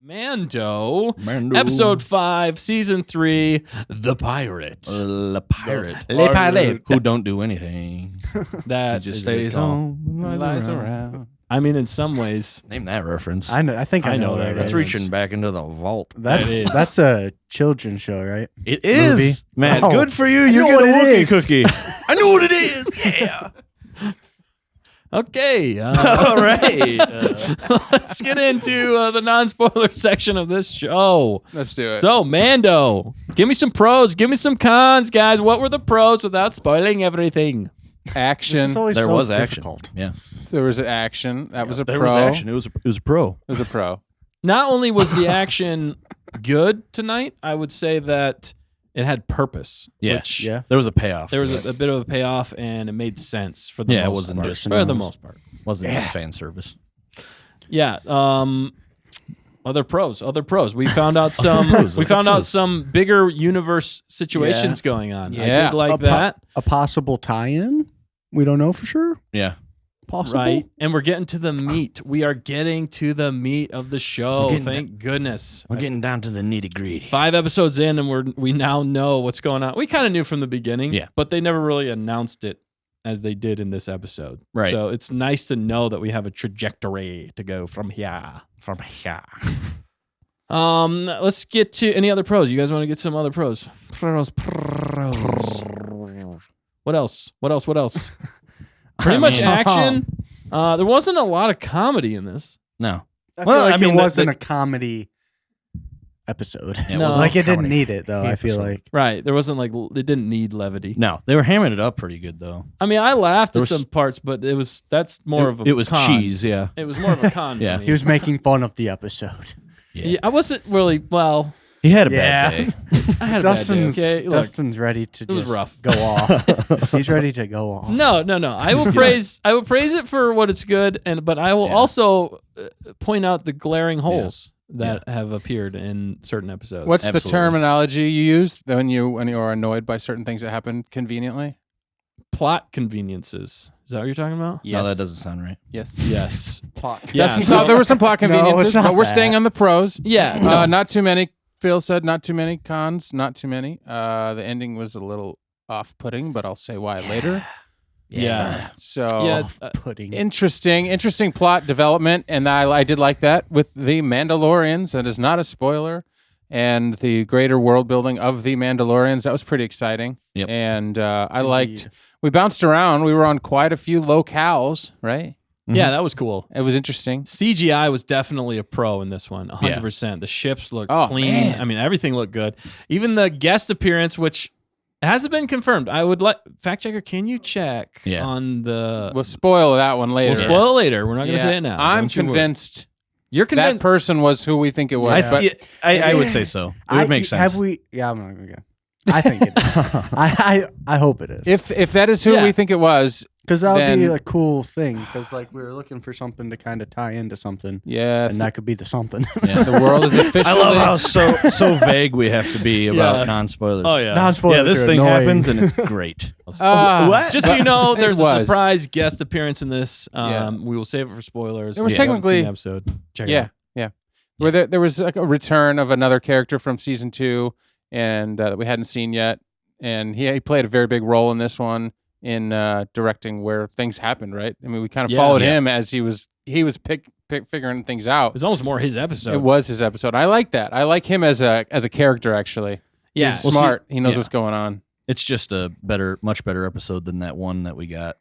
Mando. Episode 5, Season 3, The Pirate. Le Pirate. Le Pirate. Who don't do anything. That He just is what they stays call. home and lies around. I mean, in some ways, Name that reference. I know. I think I know that that. That's is. reaching back into the vault. That's It is. that's a children's show, right? It is. Movie? Man, Oh. good for you. I You know get what a it Wookiee is. cookie. I know what it is. Yeah. okay. All right. Let's get into the non-spoiler section of this show. Let's do it. So, Mando, give me some pros, give me some cons, guys. What were the pros without spoiling everything? This action. is always There so was action. difficult. Yeah. There was action. That was a There pro. was action. It was a pro. It was a pro. Not only was the action good tonight, I would say that it had purpose. Yeah. Which Yeah. There was a payoff. there to was it. a bit of a payoff, and it made sense for the Yeah, it most wasn't part. just for the noise. most part. Wasn't just fan service. Yeah. Other pros. We found out some bigger universe situations going on. I Yeah. did like that. A possible tie-in. We don't know for sure. Yeah. Possible. Right. And we're getting to the meat. We are getting to the meat of the show. We're getting Thank goodness. We're getting down to the nitty gritty. 5 episodes in, and we now know what's going on. We kind of knew from the beginning, Yeah. but they never really announced it as they did in this episode. Right. So it's nice to know that we have a trajectory to go from here. Let's get to any other pros. You guys want to get some other pros? Pros. What else? Pretty much action. There wasn't a lot of comedy in this. No. I Well, feel like I mean, it the- wasn't a comedy episode. Yeah, it No. wasn't Like it didn't comedy. need it though. I feel episode. like Right. There wasn't like, it didn't need levity. No, they were hammering it up pretty good though. I mean, I laughed There at was- some parts, but that's more of a It was con. cheese, yeah. It was more of a con Yeah. for me. he was making fun of the episode. Yeah, I wasn't really, well, He had a Yeah. bad day. I had a Dustin's bad day. Okay, look. Dustin's ready to was just rough. go off. He's ready to go off. No. I will praise it for what it's good, but I will Yeah. also point out the glaring holes that have appeared in certain episodes. What's the Absolutely. terminology you used when you are annoyed by certain things that happen conveniently? plot conveniences? Is that what you're talking about? Yes. No, that doesn't sound right. Yes. Yes. Plot. Yeah, Dustin so- thought there were some plot No, it's conveniences, not but we're that. staying on the pros. Yeah. Not too many. Phil said not too many cons. Not too many. The ending was a little off-putting, but I'll say why later. Yeah. So Yeah. Pudding. interesting plot development, and I did like that with the Mandalorians. That is not a spoiler, and the greater world building of the Mandalorians. That was pretty exciting. Yep. And I liked. We bounced around. We were on quite a few locales, right? Yeah, that was cool. It was interesting. CGI was definitely a pro in this one, 100%. The ships looked Oh, clean. man. I mean, everything looked good. Even the guest appearance, which hasn't been confirmed. I would like fact checker. Can you check Yeah. on the? We'll spoil that one We'll later. spoil it later. We're not going to Yeah. say it now. I'm Don't you worry. convinced You're that convinced. person was who we think it was. I, but yeah, I would say so. It would make sense. Have we? Yeah, I'm not gonna go. I think it is. I hope it is. if that is who Yeah. we think it was, Because that would be then- a cool thing. Because like we were looking for something to kind of tie into something, yes, and that could be the something. Yeah. the world is officially. I love how so vague we have to be about Yeah. non-spoilers. Oh yeah. Non-spoilers. Yeah, this are thing annoying. happens and it's great. What? Just so you know, It there's a was. surprise guest appearance in this. Yeah. We will save it for spoilers. There was If you haven't technically- seen the episode. Check it Yeah, out. yeah. Where there was like a return of another character from season 2, and that we hadn't seen yet, and he played a very big role in this one in directing where things happened. Right? I mean, we kind of Yeah. followed Yeah. him as he was figuring things It out. was almost more his episode. It was his episode. I like that. I like him as a character. Actually, Yeah. he's Well, smart. He knows yeah. what's going on. It's just a much better episode than that one that we got.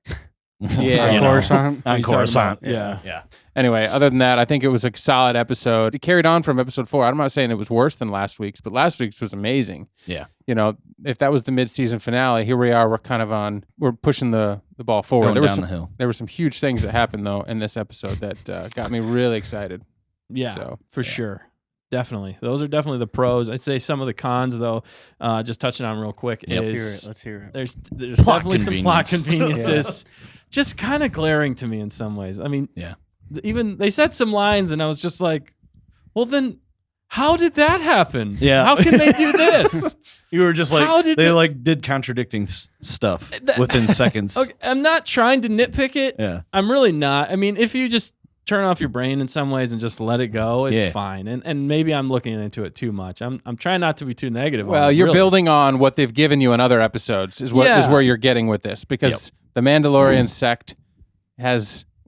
Yeah. You know, Coruscant. on Coruscant. Yeah. Yeah. Anyway, other than that, I think it was a solid episode. It carried on from episode 4. I'm not saying it was worse than last week's, but last week's was amazing. Yeah. You know, if that was the mid-season finale, here we are. We're pushing the ball forward. Going There was down some, the hill. there were some huge things that happened though in this episode that got me really excited. Yeah, So, for sure. Definitely. Those are definitely the pros. I'd say some of the cons, though, just touching on real quick, Yep. is Let's hear it. there's Plot definitely some plot convenience. conveniences. Just kind of glaring to me in some ways. I mean, Yeah. even they said some lines, and I was just like, well, then how did that happen? Yeah. How can they do this? You were just like How did they the- like did contradicting stuff That- within seconds. Okay, I'm not trying to nitpick it. Yeah. I'm really not. I mean, if you just turn off your brain in some ways and just let it go, it's Yeah. fine. And maybe I'm looking into it too much. I'm trying not to be too negative. Well, on it, you're really. building on what they've given you in other episodes is where you're getting with this, because the Mandalorian sect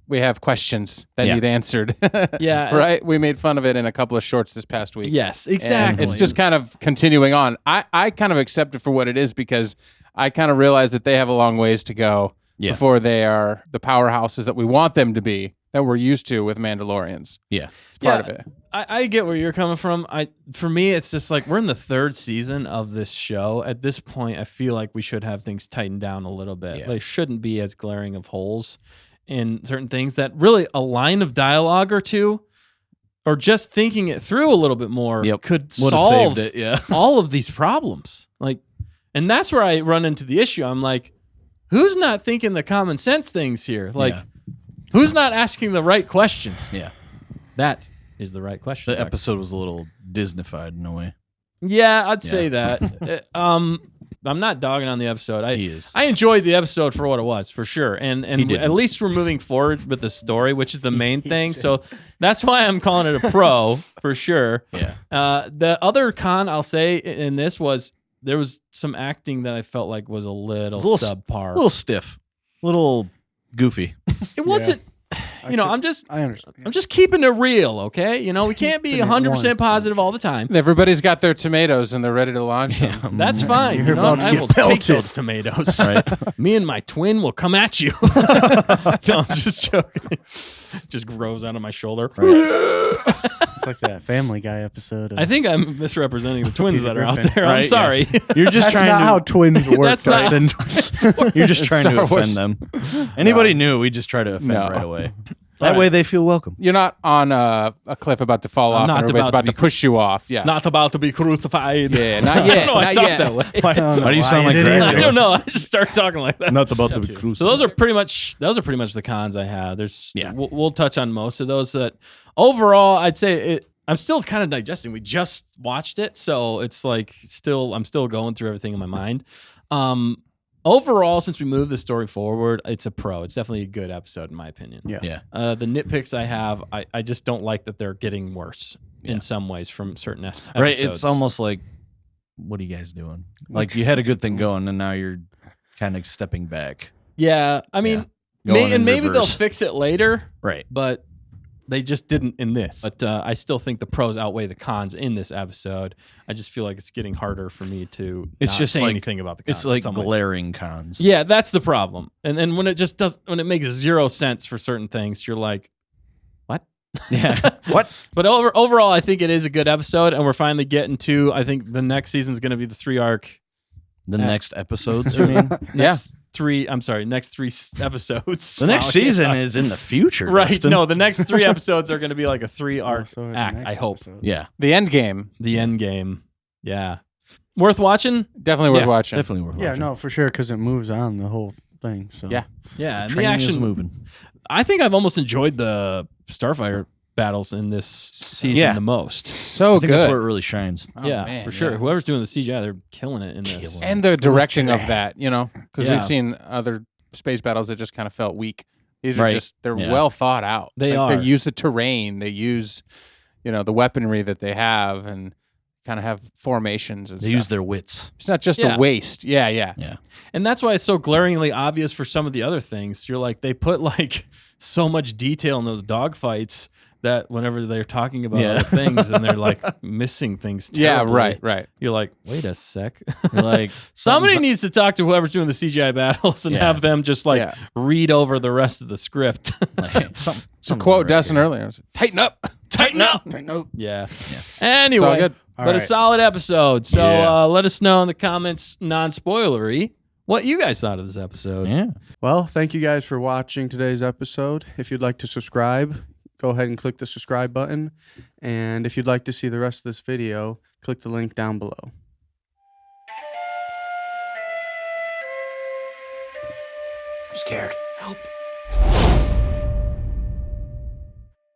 we have questions that need answered. Yeah. Right? We made fun of it in a couple of shorts this past week. Yes, And exactly. it's just kind of continuing on. I kind of accept it for what it is, because I kind of realize that they have a long ways to go before they are the powerhouses that we want them to be, that we're used to with Mandalorians. Yeah. It's part of it. I get where you're coming from. For me, it's just like we're in the 3rd season of this show. At this point, I feel like we should have things tightened down a little bit. Yeah. They shouldn't be as glaring of holes in certain things, that really a line of dialogue or two, or just thinking it through a little bit more could Would've solve saved it, all of these problems. Like, and that's where I run into the issue. I'm like, who's not thinking the common sense things here? Like, who's not asking the right questions? Yeah. That is the right question. The episode was a little Disneyfied in a way. Yeah, I'd say that. I'm not dogging on the episode. He is. I enjoyed the episode for what it was, for sure. And did. at least we're moving forward with the story, which is the main thing. So that's why I'm calling it a pro, for sure. Yeah. The other con I'll say in this was there was some acting that I felt like was a little subpar. A little stiff. A little goofy. It wasn't, I'm I understand. I'm just keeping it real, okay? We can't be 100% positive all the time. Everybody's got their tomatoes and they're ready to launch them. That's fine. You're You know, about to I get will take pelted. those tomatoes. Me and my twin will come at you. No, I'm just joking. Just grows out of my shoulder. It's like that Family Guy episode. Of, I think I'm misrepresenting the twins Peter that are out Griffin. there. I'm Right, sorry. You're just that's trying not to. how twins work, That's not how Dustin. You're just trying to Star offend Wars. them. Anybody new, we just try to offend No. right away. That way they feel welcome. You're not on a cliff about to fall off, not and everybody's about about to to push you off. Yeah. Not about to be crucified. Yeah, not yet, I don't know, I not talk yet. that way. I don't know Why do you why sound like did Grant? either. I don't know. I just start talking like that. Not about to be crucified. So those are pretty much the cons I have. There's Yeah. we'll touch on most of those. That overall, I'd say I'm still kind of digesting. We just watched it, so it's like I'm still going through everything in my mind. Overall, since we moved the story forward, it's a pro. It's definitely a good episode in my opinion. Yeah. The nitpicks I have, I just don't like that they're getting worse in some ways from certain episodes. Right. It's almost like, what are you guys doing? Like you had a good thing going, and now you're kind of stepping back. Yeah, I mean, Going in maybe they'll reverse. fix it later, Right. but they just didn't in this. But I still think the pros outweigh the cons in this episode. I just feel like it's getting harder for me to It's not just say like- anything about the cons. It's in like some ways. glaring cons. Yeah, that's the problem. And then when it makes zero sense for certain things, you're like, what? Yeah. What? But overall, I think it is a good episode, and we're finally getting to. I think the next season is going to be the 3-arc. The next episodes, you mean? Next three episodes. The next season is in the future. right. Dustin. No, the next 3 episodes are going to be like a 3-arc So the act. next I hope episode. Yeah. The end game. the end game. Yeah, worth watching. Definitely worth Yeah, watching. Definitely worth Yeah, watching. no, for sure, because it moves on the whole thing. So Yeah. Yeah, and the Train is action. moving. I think I've almost enjoyed the Starfire battles in this season Yeah. the most. So I think good. that's where it really shines. Oh, yeah, man, for sure. yeah. Whoever's doing the CGI, they're killing it in this. Killing And the directing of that, because Yeah. we've seen other space battles that just kind of felt weak. These are Right. they're Yeah. well thought out. They Like, are. They use the terrain. They use, the weaponry that they have, and kind of have formations and They stuff. use their wits. It's not just Yeah. a waste. Yeah, yeah. Yeah. And that's why it's so glaringly obvious for some of the other things. You're like, they put like so much detail in those dogfights that whenever they're talking about Yeah. other things and they're like missing things Yeah, terribly, right. You're like, wait a sec. You're like Somebody needs to talk to whoever's doing the CGI battles and Yeah. have them just like Yeah. read over the rest of the script. To quote Dustin earlier, it was, tighten up. Tighten up. Nope. Yeah. It's Anyway, all good. but All a right. solid episode. So Yeah. let us know in the comments, non-spoilery, what you guys thought of this episode. Yeah. Well, thank you guys for watching today's episode. If you'd like to subscribe, go ahead and click the subscribe button. And if you'd like to see the rest of this video, click the link down below. I'm scared. Help.